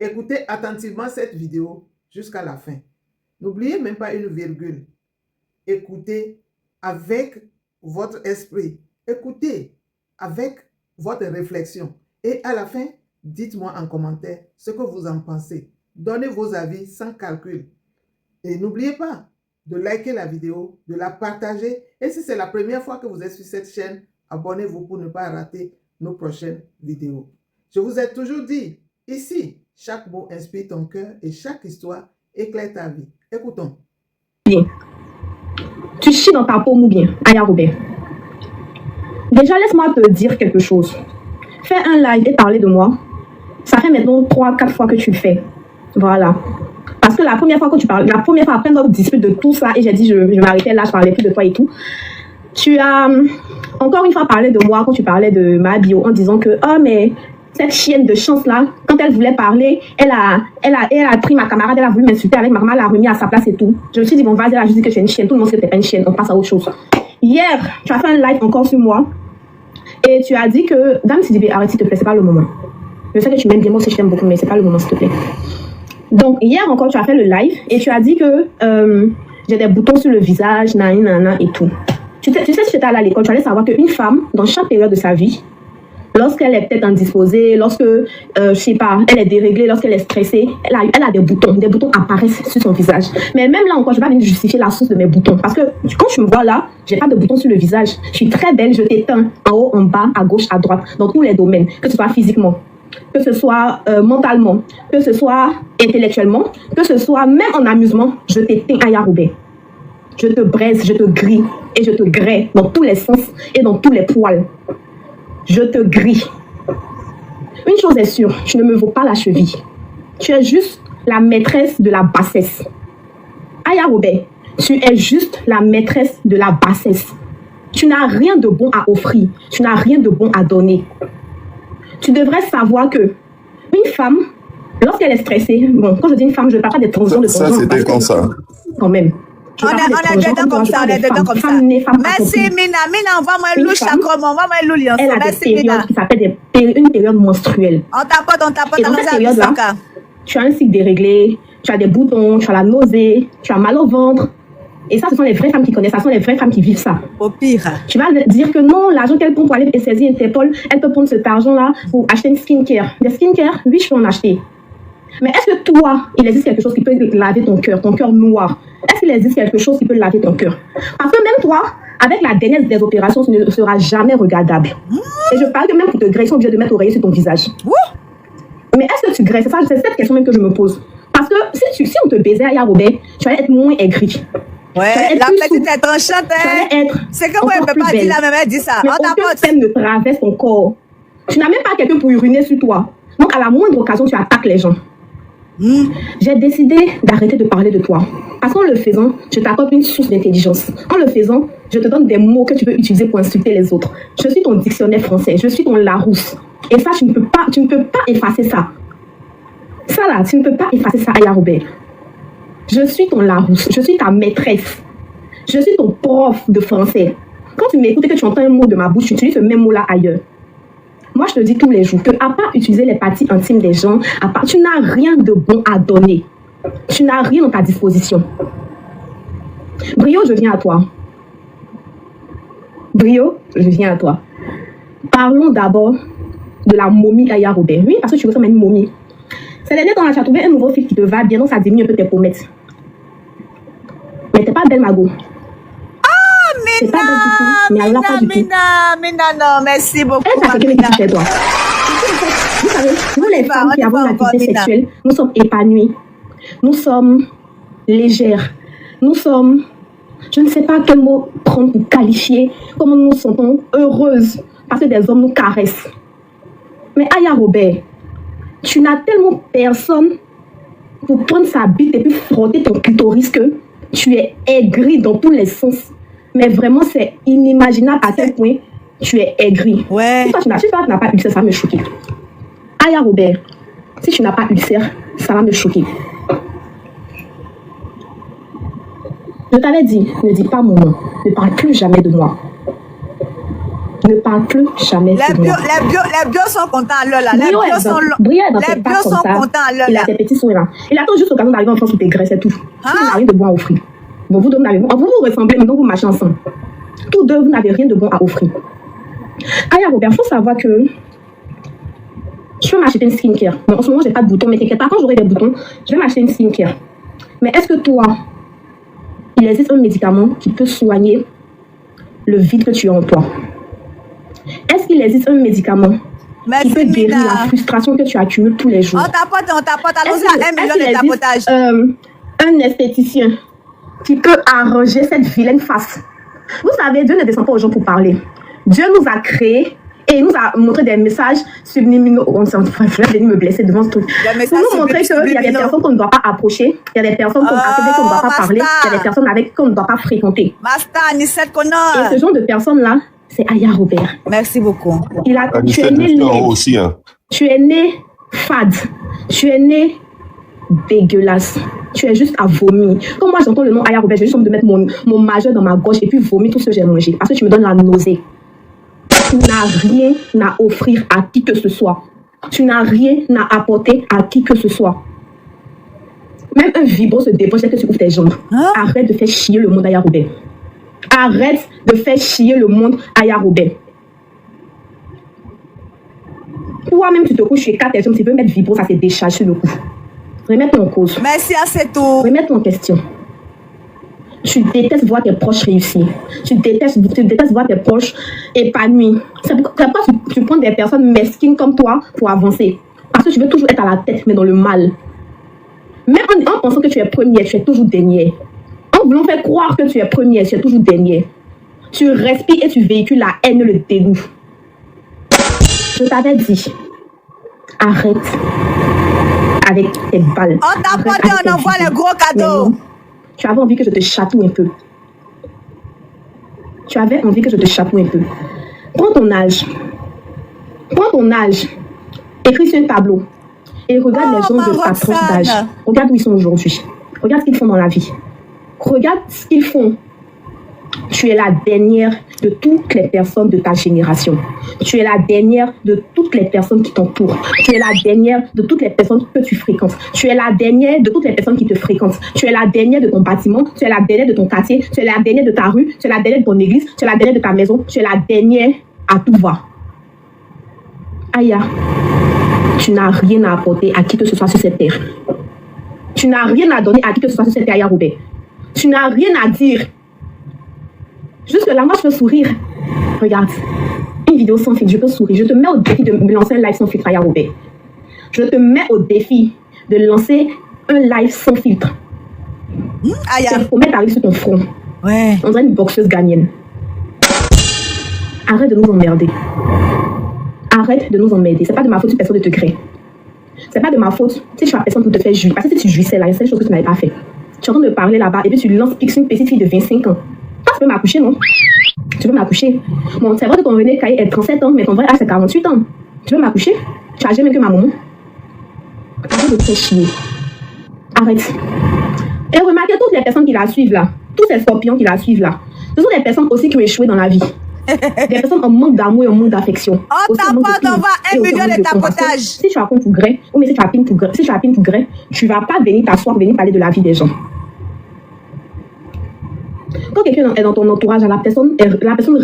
Écoutez attentivement cette vidéo jusqu'à la fin. N'oubliez même pas une virgule. Écoutez avec votre esprit. Écoutez avec votre réflexion. Et à la fin, dites-moi en commentaire ce que vous en pensez. Donnez vos avis sans calcul. Et n'oubliez pas de liker la vidéo, de la partager. Et si c'est la première fois que vous êtes sur cette chaîne, abonnez-vous pour ne pas rater nos prochaines vidéos. Je vous ai toujours dit, ici, chaque mot inspire ton cœur et chaque histoire éclaire ta vie. Écoutons. Bien. Tu chies dans ta paume ou bien, Aya Robert. Déjà, laisse-moi te dire quelque chose. Fais un live et parler de moi. Ça fait maintenant 3-4 fois que tu le fais. Voilà. Parce que la première fois que tu parles, la première fois après notre dispute de tout ça, et j'ai dit je m'arrêtais là, je parlais plus de toi et tout. Tu as encore une fois parlé de moi quand tu parlais de ma bio en disant que oh mais cette chienne de chance là, quand elle voulait parler, elle a pris ma camarade, elle a voulu m'insulter avec ma maman, elle l'a remis à sa place et tout. Je me suis dit bon vas-y, elle a juste dit que tu es une chienne, tout le monde sait que tu n'es pas une chienne, on passe à autre chose. Hier, tu as fait un live encore sur moi et tu as dit que Dame Sidibé, arrête s'il te plaît, c'est pas le moment. Je sais que tu m'aimes bien, moi aussi je t'aime beaucoup, mais c'est pas le moment s'il te plaît. Donc, hier encore, tu as fait le live et tu as dit que j'ai des boutons sur le visage, nanana et tout. Tu sais, si j'étais allée à l'école, tu allais savoir qu'une femme, dans chaque période de sa vie, lorsqu'elle est peut-être indisposée, lorsque, je sais pas, elle est déréglée, lorsqu'elle est stressée, elle a des boutons apparaissent sur son visage. Mais même là encore, je ne vais pas venir justifier la source de mes boutons. Parce que quand tu me vois là, j'ai pas de boutons sur le visage. Je suis très belle, je t'éteins en haut, en bas, à gauche, à droite, dans tous les domaines, que ce soit physiquement, que ce soit mentalement, que ce soit intellectuellement, que ce soit même en amusement, je t'éteins Aya Robert. Je te braise, je te grille et je te graie dans tous les sens et dans tous les poils. Je te grille. Une chose est sûre, tu ne me vaux pas la cheville. Tu es juste la maîtresse de la bassesse. Aya Robert, tu es juste la maîtresse de la bassesse. Tu n'as rien de bon à offrir. Tu n'as rien de bon à donner. Tu devrais savoir que une femme, lorsqu'elle est stressée, bon, quand je dis une femme, je ne parle pas des transitions de ça, c'était comme ça. Quand même. On est dedans comme ça, on est dedans comme ça. Merci Mina, envoie-moi un loup sacrement, envoie-moi un loup lion. Elle a des périodes qui s'appellent une période menstruelle. On tapote, et dans cette période-là, tu as un cycle déréglé, tu as des boutons, tu as la nausée, tu as mal au ventre. Et ça, ce sont les vraies femmes qui connaissent, ça sont les vraies femmes qui vivent ça. Au pire. Tu vas dire que non, l'argent qu'elle prend pour aller saisir Interpol, elle peut prendre cet argent-là pour acheter une skincare. Des skincare, oui, je peux en acheter. Mais est-ce que toi, il existe quelque chose qui peut laver ton cœur noir? Est-ce qu'il existe quelque chose qui peut laver ton cœur? Parce que même toi, avec la dernière des opérations, tu ne seras jamais regardable. Et je parle que même pour te graisser, ils sont obligés de mettre l'oreiller sur ton visage. Mais est-ce que tu graisses? C'est cette question même que je me pose. Parce que si on te baisait, Aya Robert, tu allais être moins aigri. Ouais, la petite est tranchante. C'est comme elle ne peut pas dire la même, elle dit ça. Mais aucun peine ne traverse ton corps. Tu n'as même pas quelqu'un pour uriner sur toi. Donc à la moindre occasion, tu attaques les gens. J'ai décidé d'arrêter de parler de toi. Parce qu'en le faisant, je t'apporte une source d'intelligence. En le faisant, je te donne des mots que tu peux utiliser pour insulter les autres. Je suis ton dictionnaire français, je suis ton Larousse. Et ça, tu ne peux pas effacer ça. Ça là, tu ne peux pas effacer ça, Aya Robert. Je suis ton Larousse, je suis ta maîtresse. Je suis ton prof de français. Quand tu m'écoutes et que tu entends un mot de ma bouche, tu utilises ce même mot-là ailleurs. Moi, je te dis tous les jours que, à part utiliser les parties intimes des gens, tu n'as rien de bon à donner. Tu n'as rien dans ta disposition. Brio, je viens à toi. Brio, je viens à toi. Parlons d'abord de la momie Aya Robert. Oui, parce que tu ressembles à une momie. C'est l'année quand tu as trouvé un nouveau fil qui te va bien, donc ça diminue un peu tes pommettes. Mais t'es pas belle, Mago. C'est pas belle du tout, mais elle l'a pas du tout. Mina, non, merci beaucoup. Est-ce que quelqu'un qui chez toi? Vous savez, nous les femmes qui avons l'activité sexuelle, nous sommes épanouies. Nous sommes légères. Nous sommes, je ne sais pas quel mot prendre pour qualifier, comment nous nous sentons heureuses parce que des hommes nous caressent. Mais Aya Robert, tu n'as tellement personne pour prendre sa bite et puis frotter ton clitoris que tu es aigri dans tous les sens. Mais vraiment, c'est inimaginable à quel point tu es aigri. Ouais. Si toi, tu n'as pas ulcère, ça va me choquer. Aya Robert, si tu n'as pas ulcère, ça va me choquer. Je t'avais dit, ne dis pas mon nom. Ne parle plus jamais de moi. Ne parle plus jamais Les sur moi. bios sont contents à l'heure là. Brio est dans Les bios sont contents à l'heure Il là. a ses petits soins là. Il attend juste l'occasion d'arriver en France où t'es graisse, c'est tout. Ah. Il n'a rien de bon à offrir. Bon, vous deux, vous ressemblez, mais donc vous marchez ensemble. Tous deux, vous n'avez rien de bon à offrir. Aya Robert, il faut savoir que je vais m'acheter une skincare. Bon, en ce moment, j'ai pas de boutons, mais t'inquiète pas, quand j'aurai des boutons, je vais m'acheter une skincare. Mais est-ce que toi, il existe un médicament qui peut soigner le vide que tu as en toi? Est-ce qu'il existe un médicament qui peut guérir la frustration que tu accumules tous les jours? On tapote, allons-y à 1 million de tapotage. Un esthéticien qui peut arranger cette vilaine face. Vous savez, Dieu ne descend pas aux gens pour parler. Dieu nous a créés et il nous a montré des messages subliminaux. Je vais venir me blesser devant ce truc. Pour nous montrer qu'il y a des personnes qu'on ne doit pas approcher, il y a des personnes qu'on ne doit pas parler, il y a des personnes avec qui on ne doit pas fréquenter. Et ce genre de personnes-là, c'est Aya Robert. Merci beaucoup. Tu es né aussi, hein. Tu es né fade. Tu es né dégueulasse. Tu es juste à vomir. Quand moi j'entends le nom Aya Robert, j'ai juste envie de mettre mon majeur dans ma gauche et puis vomir tout ce que j'ai mangé. Parce que tu me donnes la nausée. Tu n'as rien à offrir à qui que ce soit. Tu n'as rien à apporter à qui que ce soit. Même un vibro se débranche dès que tu ouvres tes jambes. Arrête de faire chier le monde Aya Robert. Arrête de faire chier le monde Aya Robert. Toi-même, tu te couches chez 4 jambes, tu peux mettre vibro, ça se décharge sur le coup. Remets-toi en cause. Merci à c'est tout. Remets-toi en question. Tu détestes voir tes proches réussir. Tu détestes voir tes proches épanouis. C'est pourquoi tu prends des personnes mesquines comme toi pour avancer. Parce que tu veux toujours être à la tête, mais dans le mal. Même en pensant que tu es première, tu es toujours dernière. En voulant faire croire que tu es première, tu es toujours dernière. Tu respires et tu véhicules la haine et le dégoût. Je t'avais dit, arrête avec tes balles. On t'a porté, on envoie les gros cadeaux. Non, tu avais envie que je te chatouille un peu. Tu avais envie que je te chatouille un peu. Prends ton âge. Prends ton âge. Écris sur un tableau. Et regarde les gens de ta tranche d'âge. Regarde où ils sont aujourd'hui. Regarde ce qu'ils font dans la vie. Regarde ce qu'ils font. Tu es la dernière de toutes les personnes de ta génération. Tu es la dernière de toutes les personnes qui t'entourent. Tu es la dernière de toutes les personnes que tu fréquentes. Tu es la dernière de toutes les personnes qui te fréquentent. Tu es la dernière de ton bâtiment. Tu es la dernière de ton quartier. Tu es la dernière de ta rue. Tu es la dernière de ton église. Tu es la dernière de ta maison. Tu es la dernière à tout va. Aya, tu n'as rien à apporter à qui que ce soit sur cette terre. Tu n'as rien à donner à qui que ce soit sur cette terre, Aya Robert. Tu n'as rien à dire. Juste là, moi, je peux sourire. Regarde, une vidéo sans filtre, je peux sourire. Je te mets au défi de me lancer un live sans filtre, Aya Robert. Je te mets au défi de lancer un live sans filtre. Aya. Tu faut mettre sur ton front. Ouais. On dirait une boxeuse ghanéenne. Arrête de nous emmerder. Arrête de nous emmerder. C'est pas de ma faute si personne ne te crée. C'est pas de ma faute si tu as personne pour te faire jouir. Parce que si tu jouissais là, il y a des choses que tu n'avais pas fait. Tu es en train de parler là-bas et puis tu lances une petite fille de 25 ans. Tu peux m'accoucher, non? Tu veux m'accoucher? Bon, c'est vrai que ton René Caillé est 37 ans, mais ton vrai âge c'est 48 ans. Tu veux m'accoucher? Tu as âgé même que ma maman. Arrête de te faire chier. Arrête. Et remarquez toutes les personnes qui la suivent là, tous ces scorpions qui la suivent là, ce sont des personnes aussi qui ont échoué dans la vie. Des personnes en manque d'amour et en manque d'affection. On tapote, on va 1 million de tapotage. Si tu as compte pour gré, ou mais si tu as pine pour gré, tu vas pas venir t'asseoir, venir parler de la vie des gens. Quand quelqu'un est dans ton entourage, la personne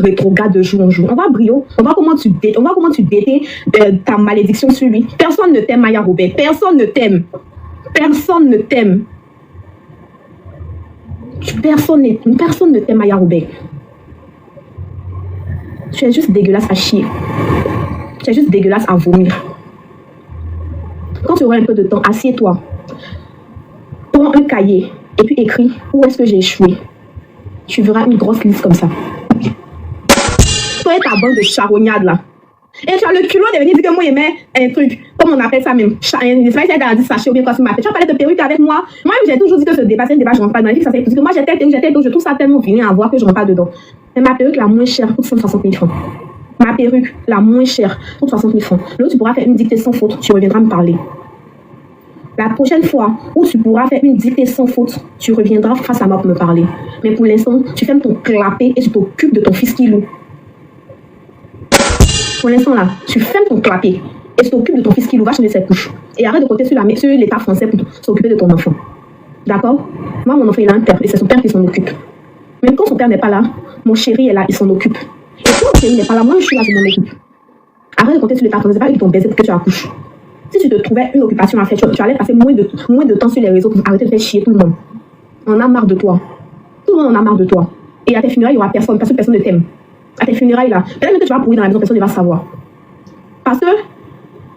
rétrograde de jour en jour. On va brio, on va comment tu détais ta malédiction sur lui. Personne ne t'aime, Aya Robert. Personne ne t'aime. Personne ne t'aime. Personne ne t'aime, Aya Robert. Tu es juste dégueulasse à chier. Tu es juste dégueulasse à vomir. Quand tu auras un peu de temps, assieds-toi. Prends un cahier et puis écris où est-ce que j'ai échoué. Tu verras une grosse liste comme ça. Toi et ta bande de charognades là. Et tu as le culot de venir dire que moi j'aimais un truc, comme on appelle ça même, sachet ou bien quoi sur ma tête. Tu vas parler de perruque avec moi. Moi j'ai toujours dit que ce débat, c'est un débat, je rentre pas dans les filles, ça fait parce que moi j'étais, je trouve ça tellement vilain à voir que je rentre pas dedans. Mais ma perruque la moins chère coûte 160 000 francs. Ma perruque la moins chère coûte 60 000 francs. Là tu pourras faire une dictée sans faute, tu reviendras me parler. La prochaine fois où tu pourras faire une dictée sans faute, tu reviendras face à moi pour me parler. Mais pour l'instant, tu fermes ton clapet et tu t'occupes de ton fils qui loue. Pour l'instant là, tu fermes ton clapet et tu t'occupes de ton fils qui va changer ses couches. Et arrête de compter sur l'État français pour s'occuper de ton enfant. D'accord? Moi, mon enfant, il a un père et c'est son père qui s'en occupe. Même quand son père n'est pas là, mon chéri est là, il s'en occupe. Et quand mon chéri n'est pas là, moi, je suis là, je m'en occupe. Arrête de compter sur l'État français, c'est pas eux qui t'ont baisé pour que tu accouches. Si tu te trouvais une occupation à faire, tu allais passer moins de temps sur les réseaux pour arrêter de faire chier tout le monde. On a marre de toi. Tout le monde en a marre de toi. Et à tes funérailles, il n'y aura personne, parce que personne ne t'aime. À tes funérailles, là, peut-être que tu vas pourrir dans la maison, personne ne va savoir. Parce que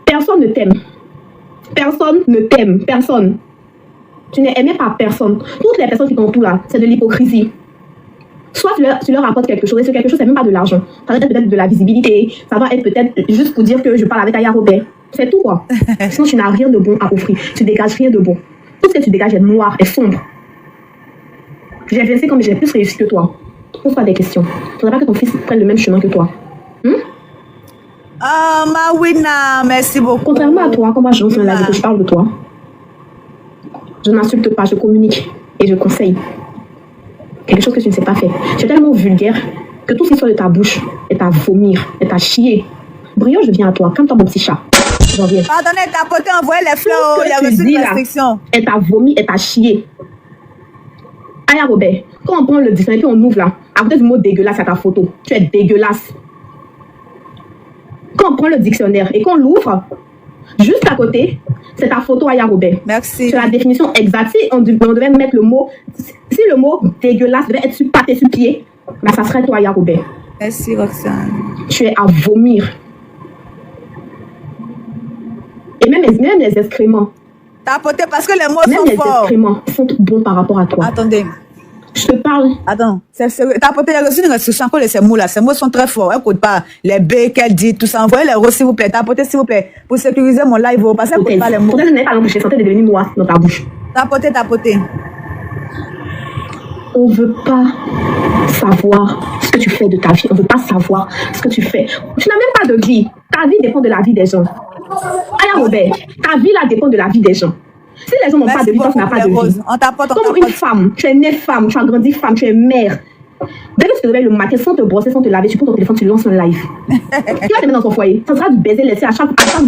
personne ne t'aime. Personne ne t'aime. Personne. Tu n'es aimé par personne. Toutes les personnes qui t'entourent là, c'est de l'hypocrisie. Soit tu leur apportes quelque chose, et ce quelque chose, c'est même pas de l'argent. Ça va être peut-être de la visibilité, ça va être peut-être juste pour dire que je parle avec Aya Robert. C'est tout quoi. Sinon, tu n'as rien de bon à offrir. Tu dégages rien de bon. Tout ce que tu dégages est noir, est sombre. J'ai avancé comme j'ai plus réussi que toi. Pose-toi des questions. Il ne faudrait pas que ton fils prenne le même chemin que toi. Ah, Mawina, merci beaucoup. Contrairement à toi, quand moi je lance un live et que je parle de toi, je n'insulte pas, je communique et je conseille. Quelque chose que tu ne sais pas faire. Tu es tellement vulgaire que tout ce qui sort de ta bouche est à vomir, est à chier. Brio, je viens à toi. Calme-toi, mon petit chat. J'en viens. Pardonnez, t'as côté envoyé les fleurs, il y a reçu une restriction. Est à vomir, est à chier. Aya Robert, quand on prend le dictionnaire et on ouvre là, à côté du mot dégueulasse à ta photo, tu es dégueulasse. Quand on prend le dictionnaire et qu'on l'ouvre, juste à côté, c'est ta photo Aya Robert. Merci. C'est la définition exacte. Si on devait mettre le mot, si le mot dégueulasse devait être sur patte et sur pied, ben ça serait toi Aya Robert. Merci Roxane. Tu es à vomir. Et même les excréments. T'as apporté parce que les mots Même sont les forts. excréments sont bons par rapport à toi. Attendez. Je te parle. Attends. T'as apporté une restriction encore de ces mots-là. Ces mots sont très forts. Écoute pas les B qu'elle dit, tout ça. Envoyez les roses, s'il vous plaît. T'as apporté, s'il vous plaît, pour sécuriser mon live. Parce que écoute pas les mots. Peut-être que je n'ai pas l'empêché. Sentais de devenir noir dans ta bouche. T'as apporté. On ne veut pas savoir ce que tu fais de ta vie. On ne veut pas savoir ce que tu fais. Tu n'as même pas de vie. Ta vie dépend de la vie des gens. Aya Robert, ta vie là dépend de la vie des gens. Si les gens n'ont pas de vie, toi tu n'as pas de vie. Comme une femme, tu es née femme, tu as grandi femme, tu es mère. Dès que tu te réveilles le matin, sans te brosser, sans te laver, tu prends ton téléphone, tu lances un live. Qui va te mettre dans son foyer? Ça sera du baiser laissé à chaque bout. Hein.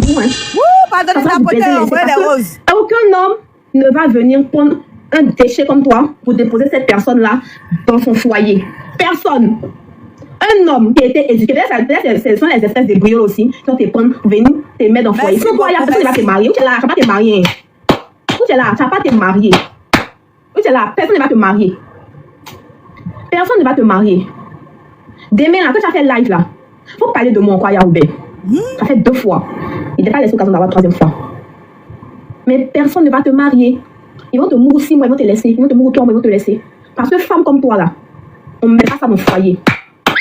Pardonnez, t'as apporté les roses. Aucun homme ne va venir prendre un déchet comme toi pour déposer cette personne-là dans son foyer. Personne. Un homme qui a été éduqué, ce sont les espèces de brioles aussi, qui vont te prendre, venir te mettre dans le foyer. Sinon, toi, il y a personne qui va te marier. Où tu es là, tu vas pas te marier. Où tu es là, tu vas pas te marier. Où tu es là, personne ne va te marier. Personne ne va te marier. Demain, là, quand tu as fait live, là, il faut parler de moi encore, Aya Robert. Ça fait 2 fois. Il n'est pas laissé l'occasion d'avoir 3e fois. Mais personne ne va te marier. Ils vont te mourir 6 mois, ils vont te laisser. Ils vont te mourir 3 mois, ils vont te laisser. Parce que femme comme toi, là, on ne met pas ça dans le foyer.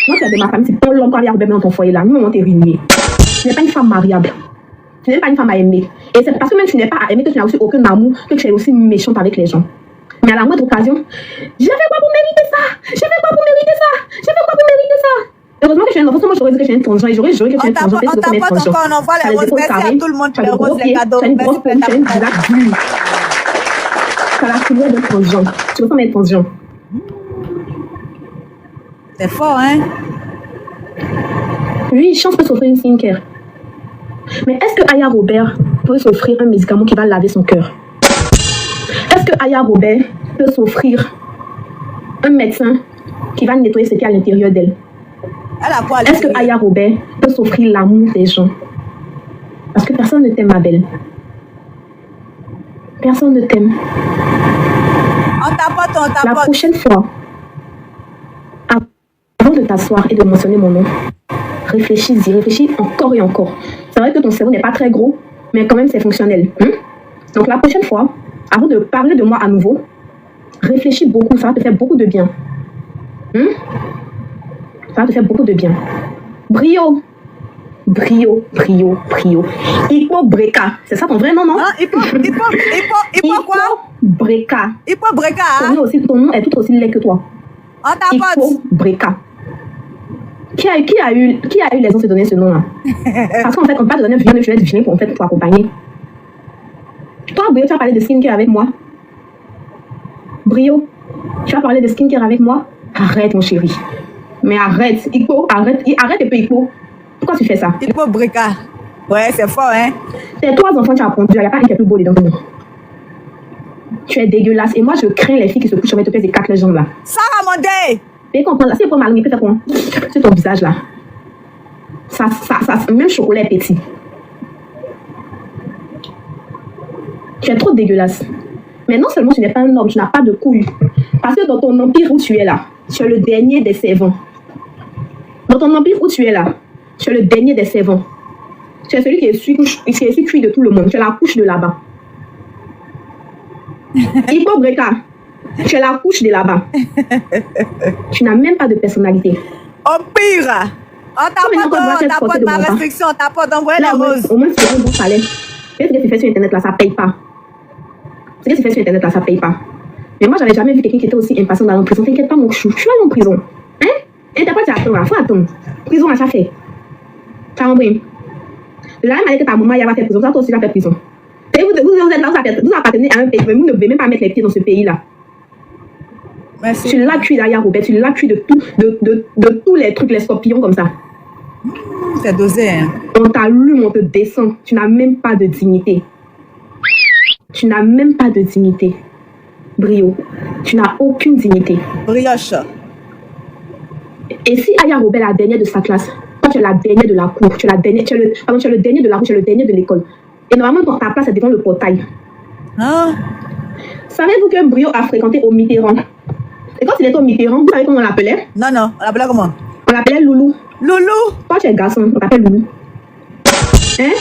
Moi, tu es de ma famille, c'est ton l'homme Aya Robert dans ton foyer, là. Nous, on t'est ruiné. Tu n'es pas une femme mariable. Tu n'es pas une femme à aimer. Et c'est parce que même tu n'es pas à aimer que tu n'as aussi aucun amour, que tu es aussi méchante avec les gens. Mais à la moindre occasion, j'ai fait quoi pour mériter ça? J'ai fait quoi pour mériter ça? J'ai fait quoi pour mériter ça? Heureusement que je suis un enfant, moi j'aurais dit que je suis un tangent, et j'aurais juré que je suis un tangent. On t'apporte encore, on envoie les roses, merci à tout le monde pour les roses, les cadeaux. Tu as une grosse peau, tu as une blague bleue. Tu as la couleur d'un tangent. Tu ressembles à un tangent. C'est fort, hein? Oui, chance peut s'offrir une skincare. Mais est-ce que Aya Robert peut s'offrir un médicament qui va laver son cœur? Est-ce que Aya Robert peut s'offrir un médecin qui va nettoyer ce qu'il y a à l'intérieur d'elle? Est-ce que Aya Robert peut s'offrir l'amour des gens? Parce que personne ne t'aime, ma belle. Personne ne t'aime. On t'apporte. La prochaine fois, avant de t'asseoir et de mentionner mon nom, réfléchis-y, réfléchis encore et encore. C'est vrai que ton cerveau n'est pas très gros, mais quand même c'est fonctionnel. Donc la prochaine fois, avant de parler de moi à nouveau, réfléchis beaucoup, ça va te faire beaucoup de bien. Ça va te faire beaucoup de bien. Brio. Hippo Breka. C'est ça ton vrai nom, non? Hippo quoi? Breka. Hippo Breka, hein? Ton nom est tout aussi laid que toi. On t'apporte. Hippo Breka. Qui a eu les gens de se donner ce nom-là? Parce qu'en fait, on ne peut pas te donner un vieux de Virginie pour accompagner. Toi, Brio, tu as parlé de skincare avec moi? Brio, tu as parlé de skincare avec moi? Arrête, mon chéri. Mais arrête, Hippo, arrête un peu, Hippo. Pourquoi tu fais ça? Il faut brica. Ouais, c'est fort, hein. Tes 3 enfants, tu as pondu. Il n'y a pas un qui est plus beau dedans que nous. Tu es dégueulasse. Et moi, je crains les filles qui se couchent avec te et 4 les jambes là. Sarah Mondé! Et comprends, là, c'est pas mal, mais peut-être quoi? C'est ton visage là. Ça, même chocolat est petit. Tu es trop dégueulasse. Mais non seulement tu n'es pas un homme, tu n'as pas de couilles. Parce que dans ton empire où tu es là, tu es le dernier des servants. Dans ton empire où tu es là, tu es le dernier des servants. Tu es celui qui est issu cuit de tout le monde. Tu es la couche de là-bas. Hippo Breka, tu es la couche de là-bas. Tu n'as même pas de personnalité. Au pire! On t'apporte ma restriction, on t'apporte d'envoyer la rose. Au moins, tu as un bon salaire. Ce que tu fais sur Internet là, ça paye pas. Ce que tu fais sur Internet là, ça paye pas. Mais moi, j'avais jamais vu quelqu'un qui était aussi impatient d'aller en prison. T'inquiète pas, mon chou. Tu vas aller en prison. Hein? Et t'as pas dit attends là, faut attendre. Prison à chaque fait. Tu as compris? La même année que ta maman y a fait prison, toi aussi, tu as fait prison. Et vous êtes là, vous appartenez à un pays, mais vous ne devez même pas mettre les pieds dans ce pays-là. Merci. Tu l'as cuit d'ailleurs, Robert. Tu l'as cuit de tous les trucs, les scorpions comme ça. C'est dosé, hein. On t'allume, on te descend. Tu n'as même pas de dignité. Tu n'as même pas de dignité. Brio, tu n'as aucune dignité. Brioche. Et si Aya Robert est la dernière de sa classe, toi tu es la dernière de la cour, tu es le dernier de la cour, tu es le dernier de l'école. Et normalement, ta place est devant le portail. Hein? Savez-vous que Brio a fréquenté au Mitterrand? Et quand il était au Mitterrand, vous savez comment on l'appelait? Non, on l'appelait comment? On l'appelait Loulou. Loulou? Toi tu es garçon, on t'appelle Loulou. Hein?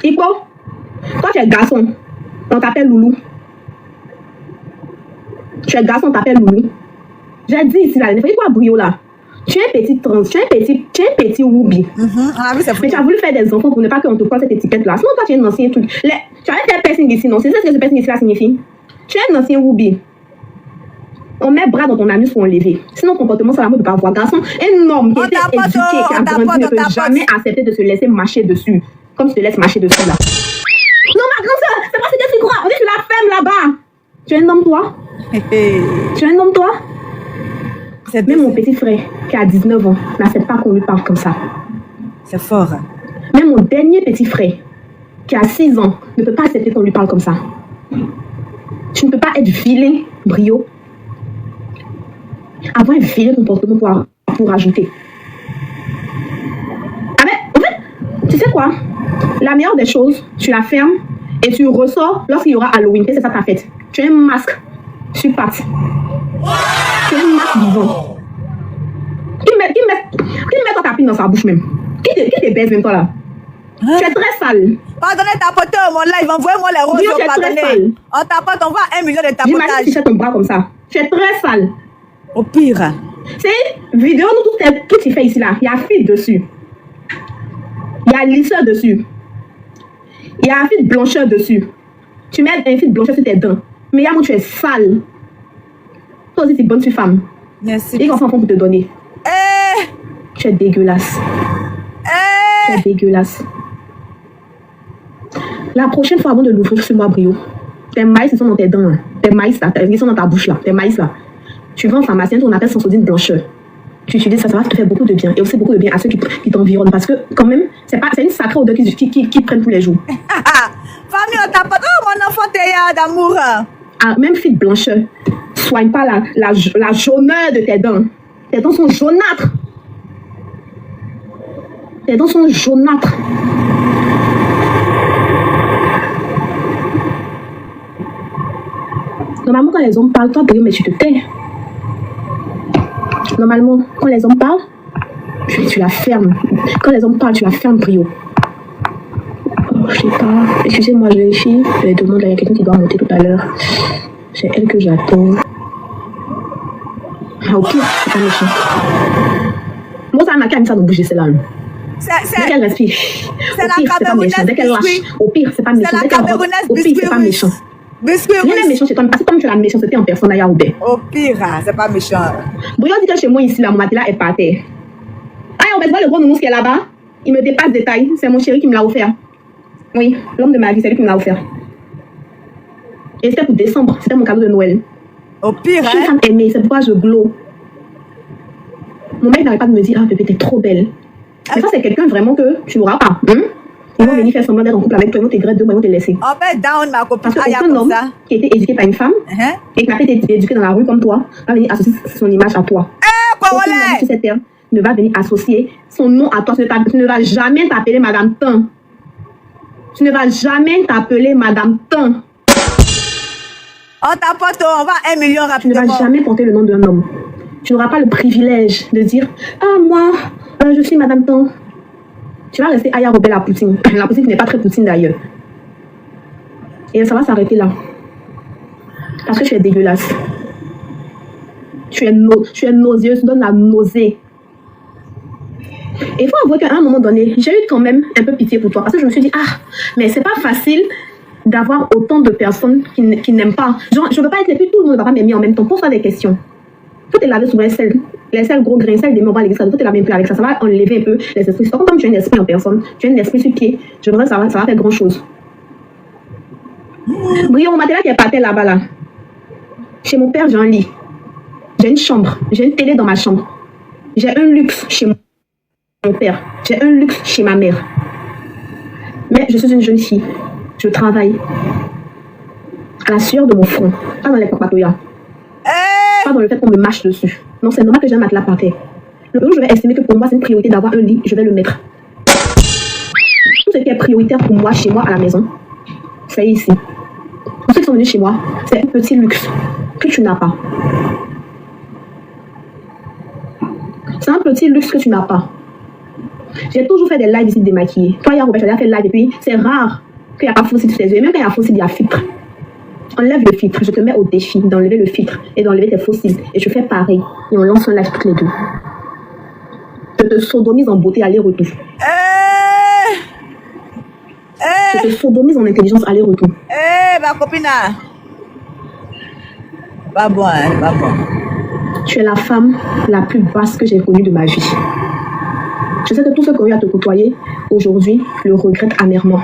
Hippo? Toi tu es garçon, on t'appelle Loulou. Tu es garçon, on t'appelle Loulou. J'ai dit ici, là, ne fais pas Brio là. Tu es un petit trans, tu es un petit Ruby. Mais tu as voulu faire des enfants pour ne pas qu'on te pose cette étiquette-là. Sinon, toi, tu es un ancien truc. Tu as fait piercing ici, non? C'est ce que ce piercing ici-là signifie? Tu es un ancien Ruby. On met bras dans ton anus pour enlever. Sinon, comportement, ça va ne pas voir. Garçon, un homme qui était éduqué, qui a grandi, ne peut jamais accepter de se laisser mâcher dessus. Comme tu te laisses mâcher dessus, là. Non, ma grande soeur, c'est pas ce que tu crois. On dit que tu la fermes là-bas. Tu es un homme, toi? Tu es un homme, toi? Même mon petit frère, qui a 19 ans, n'accepte pas qu'on lui parle comme ça. C'est fort. Même mon dernier petit frère, qui a 6 ans, ne peut pas accepter qu'on lui parle comme ça. Tu ne peux pas être vilain, Brio. Avoir un vilain comportement pour ajouter. En fait, tu sais quoi? La meilleure des choses, tu la fermes et tu ressors lorsqu'il y aura Halloween. C'est ça ta fête. Tu as un masque sur pattes. Tu as un masque vivant. Qui met ton tapis dans sa bouche même? Qui te baise même toi là? Hein? Tu es très sale. Pardonnez, tapoter mon live, envoyez-moi les roses. Tu es très sale. On tapote, on voit 1 million de tapotages. J'imagine que tu fais ton bras comme ça. Tu es très sale. Au pire. C'est vidéo, tout tu fais ici là. Il y a fil dessus. Il y a lisseur dessus. Il y a un fil blancheur dessus. Tu mets un fil blancheur sur tes dents. Mais là, tu es sale. Toi aussi, tu es bonne femme. Merci. Et qu'on pour te donner. Tu es dégueulasse. Tu es dégueulasse. La prochaine fois, avant de l'ouvrir sur moi, Brio, tes maïs, ils sont dans tes dents. Hein. Tes maïs, là, ils sont dans ta bouche, là. Tes maïs, là. Tu vas en pharmacie, on appelle Sensodyne blancheur. Tu utilises ça, ça va te faire beaucoup de bien. Et aussi beaucoup de bien à ceux qui t'environnent. Parce que, quand même, c'est une sacrée odeur qui prennent tous les jours. Famille, on t'a pas. Oh, mon enfant, t'es d'amour. Ah, même fille blancheur, soigne pas la jauneur de tes dents. Tes dents sont jaunâtres. Tes dents sont jaunâtres. Normalement, quand les hommes parlent, toi, Brio, mais tu te tais. Normalement, quand les hommes parlent, tu la fermes. Quand les hommes parlent, tu la fermes, Brio. Oh, je sais pas. Excusez-moi, je vérifie. Je vais demander à quelqu'un qui doit monter tout à l'heure. C'est elle que j'attends. Ah, ok, c'est pas méchant. Moi, ça m'a mis ça dans bouger celle-là. Dès qu'elle respire, c'est la Camerounaise. Dès qu'elle lâche, au pire, c'est pas méchant. C'est la Camerounaise. Au pire, c'est pas méchant. Rien n'est méchant chez toi, parce que comme tu as la méchanceté en personne, Aya Robert. Au pire, c'est pas méchant. Brio dit que chez moi, ici, la matelas est par terre. Aya Robert, tu vois le gros nounours qui est là-bas? Il me dépasse des tailles. C'est mon chéri qui me l'a offert. Oui, l'homme de ma vie, c'est lui qui me l'a offert. Et c'était pour décembre, c'était mon cadeau de Noël. Au pire, je suis une femme aimée, c'est pourquoi je glow. Mon mec n'arrête pas de me dire, ah bébé, t'es trop belle. Mais ça, c'est quelqu'un vraiment que tu n'auras pas. Ils vont venir faire semblant d'être en couple avec toi, ils vont te griller 2 mois, ils vont te laisser. On fait down ma copine. Parce Ah, y a qu'aucun comme homme ça. qui a été éduqué par une femme et qui n'a pas été éduqué dans la rue comme toi va venir associer son image à toi. Aucun homme sur cette terre ne va venir associer son nom à toi. Tu ne vas jamais t'appeler Madame Tan. Tu ne vas jamais t'appeler Madame Tan. On t'apporte, on va 1 million Tu ne vas rapidement. jamais porter le nom d'un homme. Tu n'auras pas le privilège de dire « Ah, moi, je suis Madame Tan ». Tu vas rester Aya Robert la poutine. La poutine qui n'est pas très poutine d'ailleurs. Et ça va s'arrêter là. Parce que tu es dégueulasse. Tu es nauséeuse, tu donnes la nausée. Et il faut avouer qu'à un moment donné, j'ai eu quand même un peu pitié pour toi. Parce que je me suis dit, ah, mais c'est pas facile d'avoir autant de personnes qui n'aiment pas. Genre, je veux pas être les plus, tout le monde ne va pas m'aimer en même temps. Pose-toi des questions. Faut te laver souvent les sels gros grains, sels des on va l'église, faut te laver un peu avec ça. Ça va enlever un peu les esprits. Par contre, comme tu as un esprit en personne, tu as un esprit sur pied, je voudrais savoir, ça va faire grand chose. Brion, ma télé qui est par terre là-bas là. Chez mon père, j'ai un lit. J'ai une chambre. J'ai une télé dans ma chambre. J'ai un luxe chez mon père. J'ai un luxe chez ma mère. Mais je suis une jeune fille. Je travaille. À la sueur de mon front. Pas dans les papatoyas. Pas dans le fait qu'on me mâche dessus. Non, c'est normal que j'ai un matelas par terre. Le jour où je vais estimer que pour moi c'est une priorité d'avoir un lit, je vais le mettre. Tout ce qui est prioritaire pour moi, chez moi, à la maison, c'est ici. Pour ceux qui sont venus chez moi, c'est un petit luxe que tu n'as pas. C'est un petit luxe que tu n'as pas. J'ai toujours fait des lives ici démaquillés. Toi, hier, Robert, tu as fait live et puis c'est rare qu'il n'y a pas faux sur tes yeux. Et même quand il y a faux il y a filtre. Enlève le filtre. Je te mets au défi d'enlever le filtre et d'enlever tes fossiles. Et je fais pareil. Et on lance un live toutes les deux. Je te sodomise en beauté aller-retour. Je te sodomise en intelligence aller-retour. Ma copine. Pas bon, hein, pas bon. Tu es la femme la plus basse que j'ai connue de ma vie. Je sais que tous ceux qui ont eu à te côtoyer aujourd'hui le regrettent amèrement.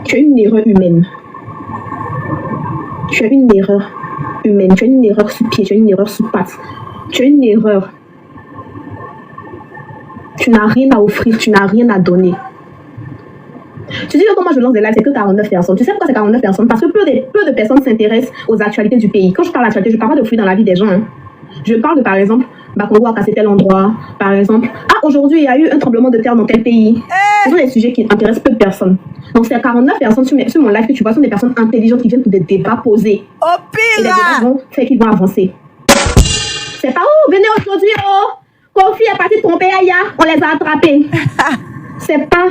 Tu as une erreur humaine. Tu as une erreur humaine. Tu as une erreur sous pied. Tu as une erreur sous patte. Tu as une erreur. Tu n'as rien à offrir. Tu n'as rien à donner. Tu dis que quand moi je lance des lives, c'est que 49 personnes. Tu sais pourquoi c'est 49 personnes? Parce que peu de personnes s'intéressent aux actualités du pays. Quand je parle d'actualité, je ne parle pas de flux dans la vie des gens. Hein. Je parle de, par exemple, Bakongo a cassé tel endroit. Par exemple, aujourd'hui, il y a eu un tremblement de terre dans tel pays. Ce sont des sujets qui intéressent peu de personnes. Donc, c'est 49 personnes sur mon live que tu vois, ce sont des personnes intelligentes qui viennent pour des débats posés. Au Et les pire, débats vont faire qu'ils vont avancer. C'est pas, oh, venez aujourd'hui, oh, Kofi est parti tromper Aya, on les a attrapés. C'est pas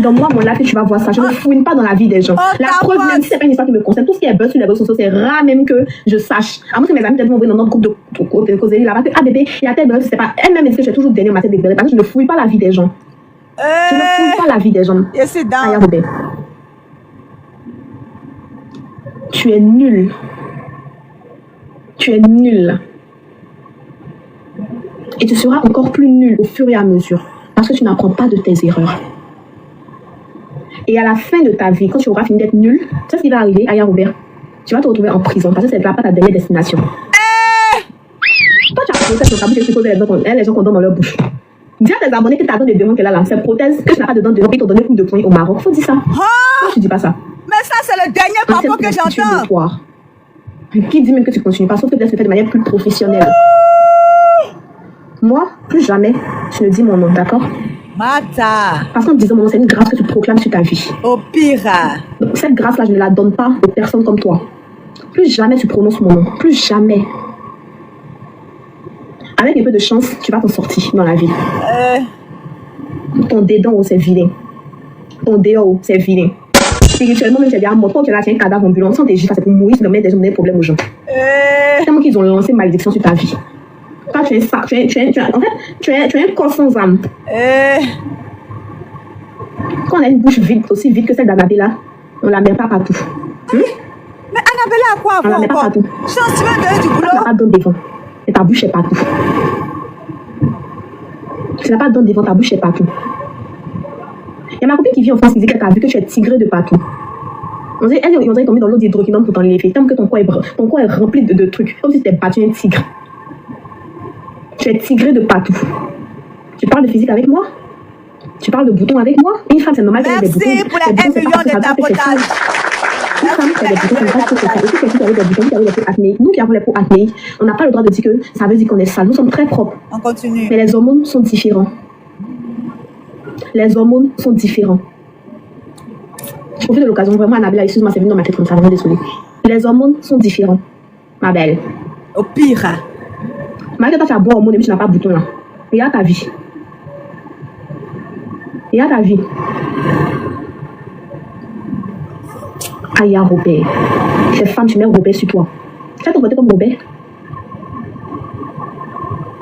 dans moi, mon live, que tu vas voir ça. Je ne fouine pas dans la vie des gens. La preuve, même si c'est pas une histoire qui me concerne, tout ce qui est buzz sur les réseaux sociaux, c'est rare même que je sache. À moins que mes amis m'envoient dans notre groupe de causerie là-bas que, ah bébé, il y a tel buzz, c'est pas. Elle-même, est-ce que j'ai toujours donné ma tête d'éclairer parce que je ne fouille pas la vie des gens. Je ne fouille pas la vie des gens. Aya Robert. Tu es nul. Tu es nul. Et tu seras encore plus nul au fur et à mesure. Parce que tu n'apprends pas de tes erreurs. Et à la fin de ta vie, quand tu auras fini d'être nul, tu sais ce qui va arriver, Aya Robert? Tu vas te retrouver en prison parce que c'est là pas ta dernière destination. Toi, tu as prothèse dans ta bouche et tu poses les gens qu'on donne dans leur bouche. Dis à tes abonnés que tu as donné des demandes qu'elle a là. Ces prothèses que tu n'as pas dedans, ils t'ont donné coup de poing au Maroc. Faut dire ça. Pourquoi tu dis pas ça? mais ça, c'est le dernier propos que j'entends. Qui dit même que tu continues pas, sauf que peut-être tu le fais de manière plus professionnelle. Moi, plus jamais, tu ne dis mon nom, d'accord? Mata. Parce qu'en disant mon nom, c'est une grâce que tu proclames sur ta vie. Au pire. Donc cette grâce-là, je ne la donne pas aux personnes comme toi. Plus jamais tu prononces mon nom. Plus jamais. Avec un peu de chance, tu vas t'en sortir dans la vie. Ton dédain, c'est vilain. Ton déo, c'est vilain. Spirituellement, même, tu es bien mort. Quand tu as un cadavre ambulant, sans tes gifs, c'est pour mourir, c'est de mettre des problèmes aux gens. Tellement qu'ils ont lancé une malédiction sur ta vie. Toi, tu es ça. En fait, tu es un corps sans âme. Quand on a une bouche vide, aussi vide que celle d'Annabella, on ne la met pas partout. Mais Annabella a quoi On la met pas encore? partout. Chance, tu veux donner du Tu n'as boulot? pas de don devant. Et ta bouche est partout. Tu n'as pas de don devant, ta bouche est partout. Il y a ma copine qui vit en France qui dit qu'elle t'a vu que tu es tigré de partout. On dirait qu'elle est tombée dans l'eau d'hydroquinone pour t'enlever. Tant que ton corps est rempli de trucs. Comme si tu étais battu un tigre. Tu es tigré de partout. Tu parles de physique avec moi? Tu parles de boutons avec moi? Une femme, c'est normal qu'elle ait des boutons. Merci pour les 1 million de tapotage. Une femme qui a des boutons, c'est pas pour ça. Et puis quelqu'un qui avait des boutons, qui avait des peaux acnéiques. Nous qui avons les peaux acnéiques, on n'a pas le droit de dire que ça veut dire qu'on est sale. Nous sommes très propres. On continue. Mais les hormones sont différents. Les hormones sont différents. Je profite de l'occasion, vraiment, Annabella, excuse-moi, c'est venu dans ma tête comme ça, vraiment désolée. Les hormones sont différents, ma belle. Au pire. Malgré que tu as boire hormones et puis tu n'as pas de bouton là. Regarde ta vie. Regarde ta vie. Aïe, Robert. Ces femmes, tu mets Robert sur toi. Tu as ton côté comme Robert.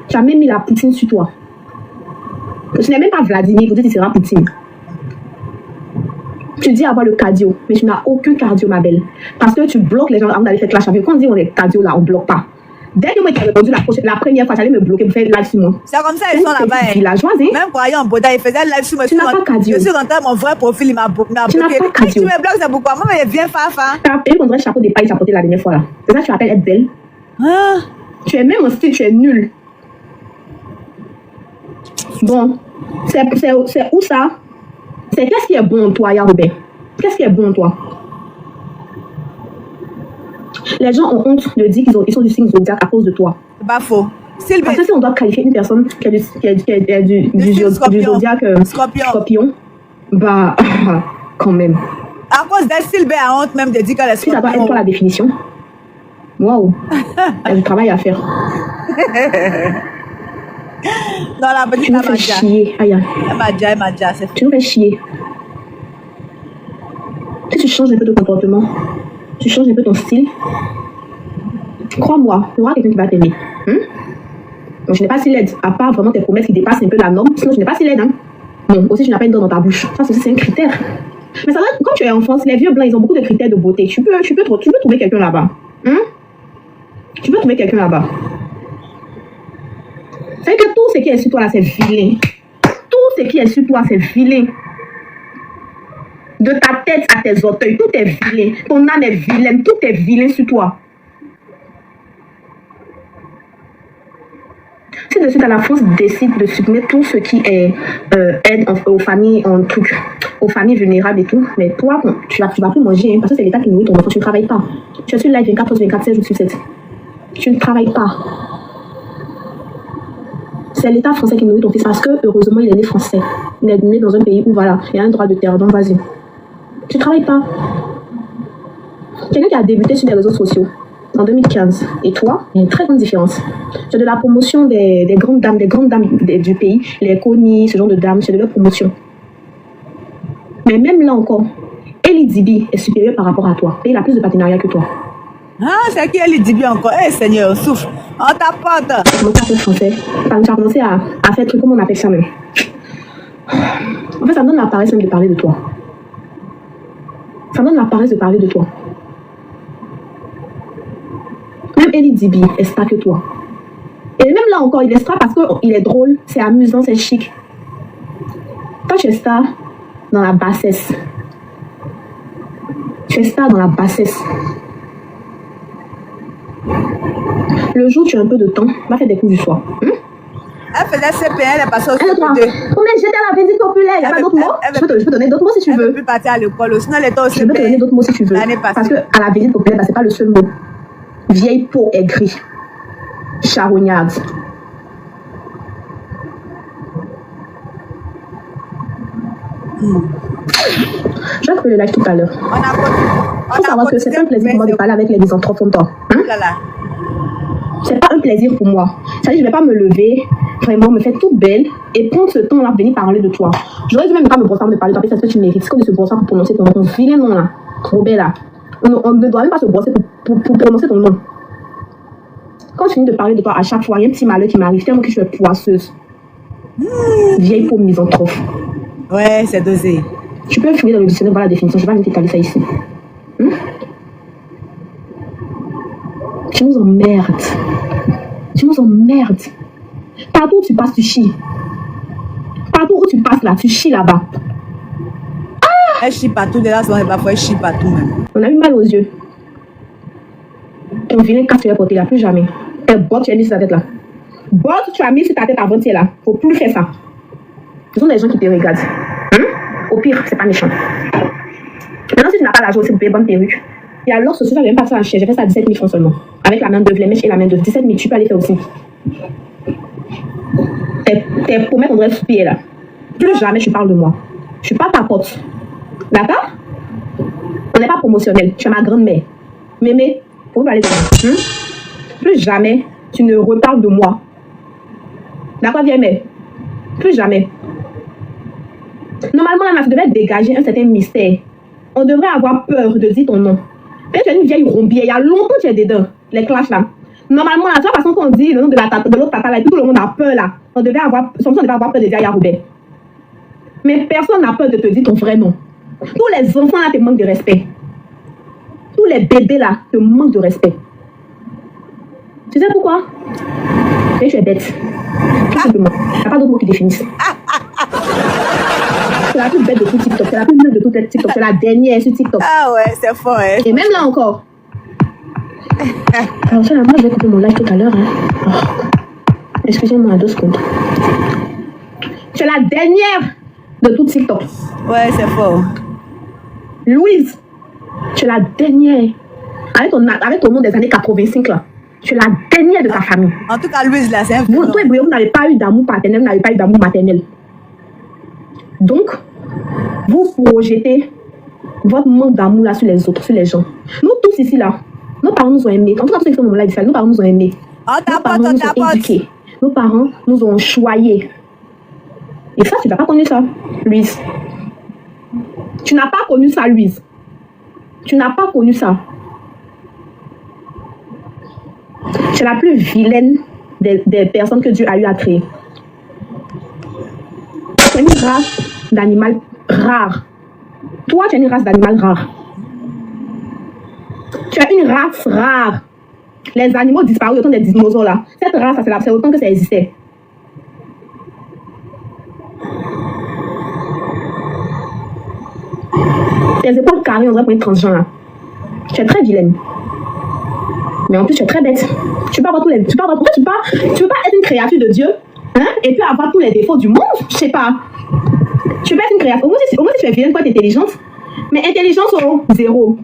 Tu as même mis la Poutine sur toi. Tu n'es même pas Vladimir, pour dire que tu seras Poutine. Tu dis avoir le cardio, mais tu n'as aucun cardio, ma belle. Parce que tu bloques les gens avant d'aller faire clash avec. Quand on dit on est cardio là, on ne bloque pas. Dès que moi j'ai répondu la première fois, j'allais me bloquer pour faire live sur moi. C'est comme ça, ils sont là-bas. Villageoise, hein? Même croyant en Boda, il faisait live sur moi. Tu n'as pas cardio. Je suis rentrée mon vrai profil, il m'a bloqué. Tu n'as pas cardio. Tu me bloques, c'est pourquoi. Moi, mais viens, Fafa. Tu as payé qu'on dirait chapeau des pailles, tu as porté la dernière fois là. C'est ça que tu appelles être belle. Ah. Tu es même en style, tu es nul. Bon, c'est où ça? C'est qu'est-ce qui est bon en toi, Yarobé? Qu'est-ce qui est bon en toi? Les gens ont honte de dire qu'ils sont du signe zodiaque à cause de toi. C'est pas faux. Sylvie. Parce que si on doit qualifier une personne qui est du zodiaque scorpion, bah, quand même. À cause d'elle, Sylvie a honte même de dire qu'elle est Si scorpion. ça doit être toi la définition, waouh, il y a du travail à faire. Non, la petite, Tu nous fais chier, aïe. elle m'a déjà, c'est Tu nous fais chier. Si tu changes un peu de comportement, tu changes un peu ton style, crois-moi, il y aura quelqu'un qui va t'aimer. Donc, je n'ai pas si laide, à part vraiment tes promesses qui dépassent un peu la norme, sinon je n'ai pas si laide. Bon, aussi, je n'ai pas une dent dans ta bouche. Ça, c'est un critère. Mais ça, quand tu es en France, les vieux blancs, ils ont beaucoup de critères de beauté. Tu peux trouver quelqu'un là-bas. Tu peux trouver quelqu'un là-bas. C'est que tout ce qui est sur toi là, c'est vilain. Tout ce qui est sur toi, c'est vilain. De ta tête à tes orteils, tout est vilain. Ton âme est vilaine, tout est vilain sur toi. Si de suite à la France décide de supprimer tout ce qui est aide aux familles aux familles vulnérables et tout, mais toi, tu vas plus manger, hein, parce que c'est l'État qui nourrit ton enfant, tu ne travailles pas. Tu es sur live 24/24, 7 jours sur 7. Tu ne travailles pas. C'est l'État français qui nourrit ton fils parce que, heureusement, il est né français. Il est né dans un pays où, voilà, il y a un droit de terre, donc vas-y. Tu ne travailles pas. Quelqu'un qui a débuté sur les réseaux sociaux en 2015, et toi, il y a une très grande différence. C'est de la promotion des grandes dames du pays, les Connie, ce genre de dames, c'est de leur promotion. Mais même là encore, Ellie Dibi est supérieure par rapport à toi. Et il a plus de partenariat que toi. Ah, c'est qui Ellie Dibi encore? Eh, Seigneur, souffle. On t'apporte. Comment tu appelles français? Tu as commencé à faire des trucs, comment on appelle ça même? En fait, ça me donne la paresse même de parler de toi. Ça me donne la paresse de parler de toi. Même Ellie Dibi est star que toi. Et même là encore, il est star parce qu'il est drôle, c'est amusant, c'est chic. Toi, tu es star dans la bassesse. Tu es star dans la bassesse. Le jour où tu as un peu de temps, va faire des coups du soir. Elle faisait CPN, elle est passée au CP2. Mais j'étais à la visite populaire, il n'y a pas d'autres mots. Je peux te donner d'autres mots si tu veux. Elle ne peut plus partir à l'école, sinon elle était au CPN. Je peux te donner d'autres mots si tu veux. L'année passée. Parce qu'à la visite populaire, ce n'est pas le seul mot. Vieille peau aigrie. Charognarde. Je vais couper le live tout à l'heure. Il faut savoir que c'est un plaisir pour moi de parler avec les misanthropes comme toi. C'est pas un plaisir pour moi. Ça dit, je vais pas me lever, vraiment me faire toute belle et prendre ce temps-là pour venir parler de toi. J'aurais dû même pas me brosser avant de parler de toi, parce que tu mérites. C'est comme de se brosser pour prononcer ton vilain nom là. Robert là. On ne doit même pas se brosser pour prononcer ton nom. Quand je finis de parler de toi à chaque fois, il y a un petit malheur qui m'arrive, tellement que je suis poisseuse. Vieille peau misanthrope. Ouais, c'est dosé. Tu peux fouiller dans le dictionnaire, voir la définition. Je vais pas venir t'étaler ça ici. Tu nous emmerdes. Tu nous emmerdes. Partout où tu passes, tu chies. Partout où tu passes là, tu chies là-bas. Elle chie partout, déjà, parfois elle chie partout même. On a eu mal aux yeux. Ton vilain casque, tu l'as porté là, plus jamais. Tes bottes, tu as mis sur ta tête là. Bot, tu as mis sur ta tête avant-hier là. Faut plus faire ça. Ce sont des gens qui te regardent. Au pire, c'est pas méchant. Maintenant, si tu n'as pas l'argent, c'est pour payer bonne perruque. Et alors, ce soir, je n'ai même pas faire un chèque. J'ai fait ça à 17 000 francs seulement. Avec la main d'œuvre, les mèches et la main d'œuvre. 17 000, tu peux aller faire aussi. Tes promesses, on devrait se payer là. Plus jamais tu parles de moi. Je suis pas ta pote. D'accord? On n'est pas promotionnel. Tu es ma grande-mère. Mémé, faut pas aller de moi. Plus jamais tu ne reparles de moi. D'accord, vieille mère? Plus jamais. Normalement, la meuf devait dégager un certain mystère. On devrait avoir peur de dire ton nom. Peut-être que tu es une vieille rombière. Il y a longtemps que tu es dedans. Les clashs là. Normalement, la façon qu'on dit le nom de l'autre tata là, tout le monde a peur là. On devait avoir peur de dire Yaya Robert. Mais personne n'a peur de te dire ton vrai nom. Tous les enfants là te manquent de respect. Tous les bébés là te manquent de respect. Tu sais pourquoi? Et tu es bête. Tout simplement. Il n'y a pas d'autre mot qui définisse. C'est la plus bête de tout TikTok. C'est la plus nulle de toutes les TikTok. C'est la dernière sur TikTok. Ah ouais, c'est fort, hein. Et même là encore. Alors, ça, là, moi, je vais couper mon live tout à l'heure. Hein. Oh. Excusez-moi, 2 secondes. C'est la dernière de tout TikTok. Ouais, c'est fort. Louise, tu es la dernière. Avec ton nom des années 85, là. Tu es la dernière de ta famille. En tout cas, Louise, là, c'est un Vous, toi et Bouillon, vous n'avez pas eu d'amour paternel, vous n'avez pas eu d'amour maternel. Donc, vous projetez votre manque d'amour là sur les autres, sur les gens. Nous tous ici là, nos parents nous ont aimés. En tout cas, ceux qui sont dans mon live, nos parents nous ont aimés. Nos parents nous ont éduqués. Nos parents nous ont choyés. Et ça, tu n'as pas connu ça, Louise. Tu n'as pas connu ça, Louise. Tu n'as pas connu ça. Tu es la plus vilaine des personnes que Dieu a eu à créer. Tu es une race d'animal rare. Toi, tu es une race d'animal rare. Tu es une race rare. Les animaux disparus, autant des dinosaures là. Cette race, c'est autant que ça existait. Tes épaules carrées, on dirait pour une transgenre là. Tu es très vilaine. Mais en plus, tu es très bête. Tu peux avoir tous les... Tu peux pas être une créature de Dieu, hein, et puis avoir tous les défauts du monde. Je sais pas. Tu peux être une créature. Au moins, si tu es vilaine, tu es intelligente. Mais intelligence au 0.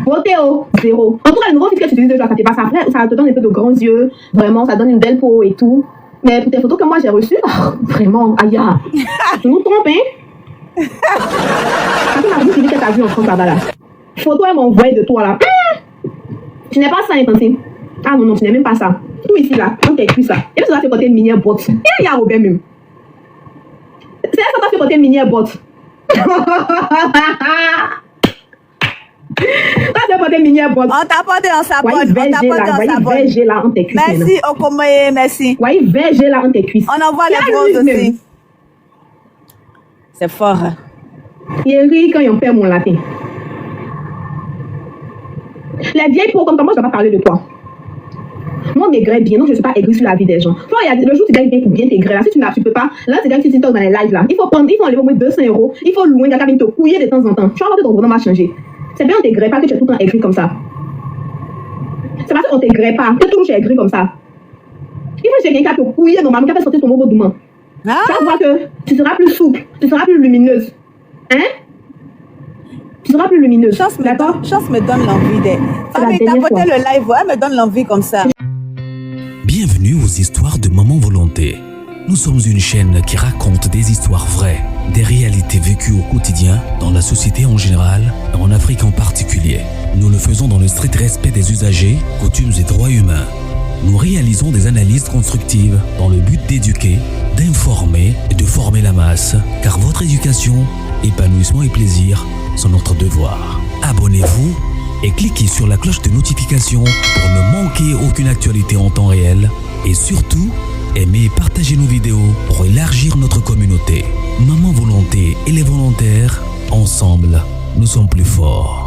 Beauté au 0. En tout cas, le nouveau filtre que tu utilises, ça te passe après, ça te donne un peu de grands yeux. Vraiment, ça donne une belle peau et tout. Mais pour tes photos que moi j'ai reçues, oh, vraiment, aïe. Tu nous trompes, hein? Quand on a vu celui que tu as vu en France là-bas là. Photo, elle m'a envoyé de toi là. Tu n'es pas ça, intensif. Ah non, tu n'es même pas ça. Tout ici là, on t'a écrit ça. Et puis ça fait côté minière bot. Et il y a Robert même. C'est ça qui fait côté minière bot. Ça c'est côté minière bot. On t'a porté dans sa boîte. On t'a porté dans sa boîte. Verger là, on t'a cuisse. Merci, Okomoye, merci. Oui, verger là, on t'a cuisse. On envoie les bronzes aussi. C'est fort. Il rit quand ils perd mon latin. Les vieilles peaux comme toi, moi je ne vais pas parler de toi. Moi, on maigrait bien, donc je ne suis pas aigrie sur la vie des gens. Toi, il y a le jour où tu gagnes bien pour bien t'aigrir. Là, si tu ne peux pas, là, tu gagnes sur TikTok dans les lives là. Il faut enlever au moins 200 €. Il faut louer quelqu'un qui te couiller de temps en temps. Tu vas voir que ton bonhomme va changer. C'est bien, on ne t'aigrait pas que tu es tout le temps aigri comme ça. C'est parce qu'on ne t'aigrait pas que tout le temps tu es aigri comme ça. Il faut que quelqu'un qui te couiller normalement, qui va sortir ton mot doucement. Ah. Tu vas voir que tu seras plus souple, tu seras plus lumineuse. Hein? Tu seras plus lumineuse. Chance me donne l'envie d'être. Famille, t'as porté le live, elle me donne l'envie comme ça. Bienvenue aux histoires de Maman Volonté. Nous sommes une chaîne qui raconte des histoires vraies, des réalités vécues au quotidien, dans la société en général et en Afrique en particulier. Nous le faisons dans le strict respect des usagers, coutumes et droits humains. Nous réalisons des analyses constructives dans le but d'éduquer, d'informer et de former la masse, car votre éducation, épanouissement et plaisir sont notre devoir. Abonnez-vous et cliquez sur la cloche de notification pour ne manquer aucune actualité en temps réel et surtout, aimez et partagez nos vidéos pour élargir notre communauté. Maman Volonté et les volontaires, ensemble, nous sommes plus forts.